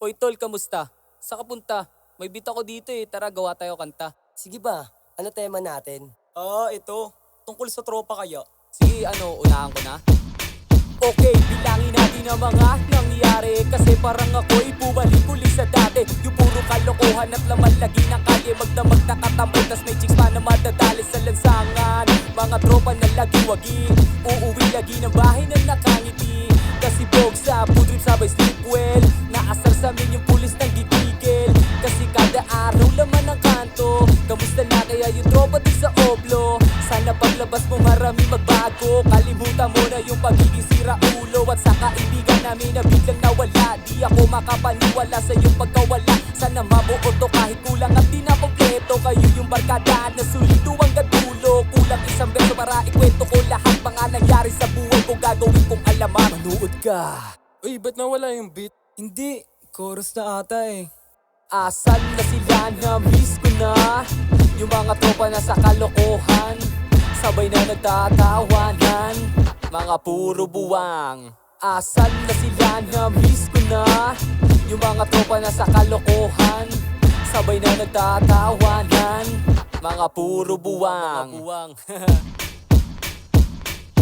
Hoy tol, kamusta? Saan ka punta? May beat ako dito tara gawa tayo kanta. Sige ba? Ano tema natin? Ito. Tungkol sa tropa kaya. Sige unahan ko na. Okay, bilangin natin ang mga nangyari. Kasi parang ako'y bumalik uli sa dati. Yung puro kalokohan at laman lagi ng kalye. Magdamag nakatambay, tas may chicks pa na madadali sa lansangan. Mga tropa na lagi wagi, uuwi lagi ng bahay na nakangiti. Kasi bog sa food trip sabay sleep well. Naasar sa amin yung pulis ng gigigil. Kasi kada araw laman ang kanto. Kamusta na kaya yung tropa di sa oblo? Sana paglabas mo marami magbago. Kalimutan mo na yung pagiging sira ulo. At sa kaibigan namin na biglang nawala. Di ako makapaniwala sa iyong pagkawala. Sana mabuo to kahit kulang at di na kompleto. Kayo yung barkada na sulido hanggang dulo. Kulang isang beso para ikwento ko lahat mga nangyari sa buhay ko. Gagawin kong alaman. Manood ka. Uy, ba't nawala yung beat? Hindi, chorus na ata Asan na sila na miss ko na? Yung mga tropa na sa kalokohan. Sabay na nagtatawanan. Mga puro buwang. Asan na sila na miss ko na? Yung mga tropa na sa kalokohan. Sabay na nagtatawanan. Mga puro buwang.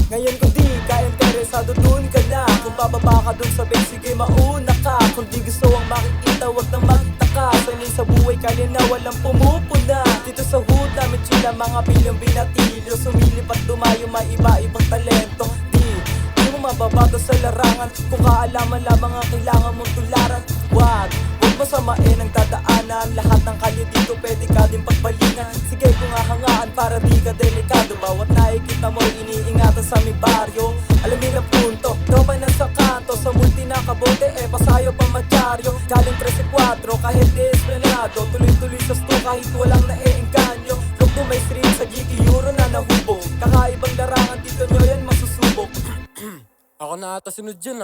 Ngayon kung di ka interesado dun ka na. Kung bababa ka dun sa base, sige mauna ka. Kung di gusto ang makikita, wag nang magtaka. Sanay sa buhay kaya na walang pumupuna. Dito sa hood namin chilla, mga bilyong binatilyo. Sumilip at dumayo, may iba-ibang talento. Di mo mababato sa larangan. Kung kaalaman lamang ang kailangan mong tularan. Wag mo samain ang dadaanan. Lahat ng kalye dito pwede ka din pagbalingan. Sige kung hahangaan para di ka delikado. Bawat nakikita mo iniingatan sa aming baryo. Alamin ang punto, tropa na sa kanto. Sa multi na kabote pasayo pa madyaryo. Galing 13-4 kahit esplanado. Tuloy-tuloy sa sto kahit walang naeengganyo. Look to my stream sa GK Euro na nahubog. Kakaibang larangan dito nyo yan masusubok. Ako na ata sunod dyan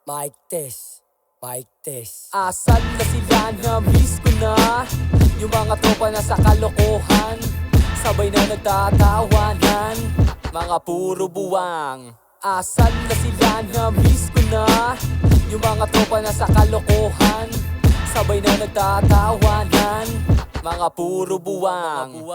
Mic test. Mic test. Asan na sila na miss ko na? Yung mga tropa na sa kalokohan. Sabay na nagtatawanan. Mga puro buwang. Asan na sila na miss ko na? Yung mga tropa na sa kalokohan. Sabay na nagtatawanan. Mga puro buwang.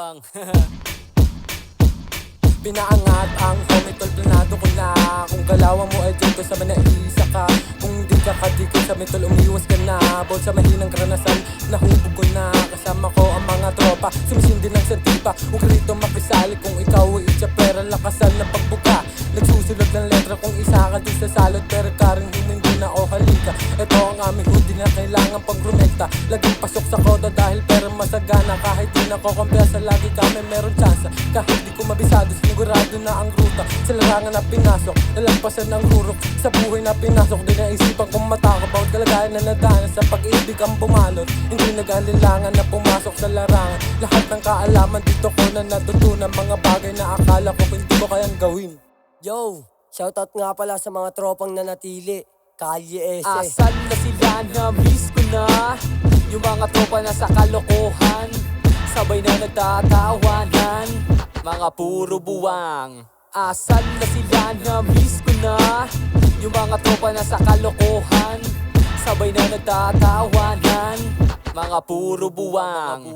Pinaangat ang homie tol, planado ko na. Kung galawan mo ay dito sa manaisa ka. Kung di ka kadikit sa mitol, umiwas ka na. Bawal sa mahinang karanasan, nahubog ko na. Kasama ko ang mga tropa, sumisindi ng santipa. Huwag rito mapisali kung ikaw ay itsa pera. Lakasan na pagbuka, nagsusulod ng letra. Kung isa ka din sa salot, pero karing hindi na o halika. Ito ang aming hoodie na kailangan pang rumekta. Laging pasok sa kodo dahil pera masagana. Kahit di nakokompiyansa, lagi kami meron tsansa. Kahit di ko mabisado, sigurado na ang ruta. Sa larangan na pinasok, nalagpasan ang rurok. Sa buhay na pinasok, di naisipan kong matakot. Bawat kalagayan na nadanas sa pag-ibig ang bumalot. Hindi nag-alilangan na pumasok sa larangan. Lahat ng kaalaman dito ko na natutunan. Mga bagay na akala ko hindi ko kayang gawin. Yo, shoutout nga pala sa mga tropang nanatili. Kalye ese. Asan na sila na miss ko na? Yung mga tropa na sa kalokohan. Sabay na nagtatawanan. Mga puro buwang. Asan na sila na miss ko na? Yung mga tropa na sa kalokohan. Sabay na nagtatawanan. Mga puro buwang.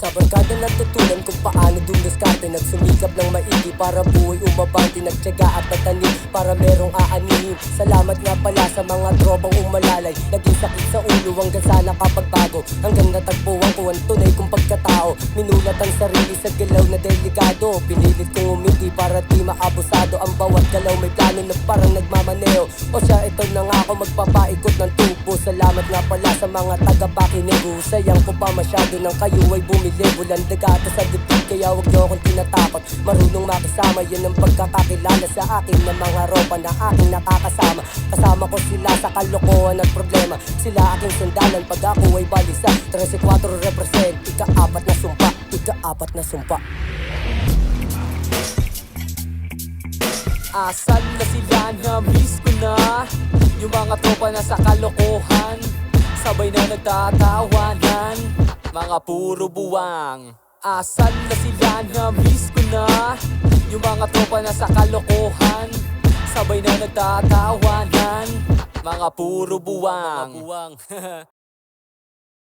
Sa barkada natutunan kung paano dumiskarte. Nagsumikap ng maigi para buhay umabante. Nagtyaga at natanim para merong aanihin. Salamat nga pala sa mga tropang umalalay. Naging sakit sa ulo hanggang sa nakapagbago. Hanggang natagpuan ko ang tunay kong pagkatao. Minulat ang sarili sa galaw na delikado. Pinilit kong umindi para di maabusado. Ang bawat galaw may plano na parang nagmamaneo. O siya ito na nga ako magpapaikot ng tubo. Salamat nga pala sa mga taga-pakinig. Sayang ko pa masyado ng kayo ay bumili. Bulan dagata sa dibdib kaya huwag niyo akong tinatakot. Marunong makisama, yun ang pagkakakilala sa akin ng mga ropa na aking nakakasama. Kasama ko sila sa kalokohan at problema. Sila aking sandalan pag ako ay balisa. 13-4 represent, ika-apat na sumpa. Ika-apat na sumpa. Asan na sila na miss ko na? Yung mga tropa na sa kalokohan. Sabay na nagtatawanan. Mga puro buwang. Asan na sila na miss ko na? Yung mga tropa na sa kalokohan. Sabay na nagtatawanan. Mga puro buwang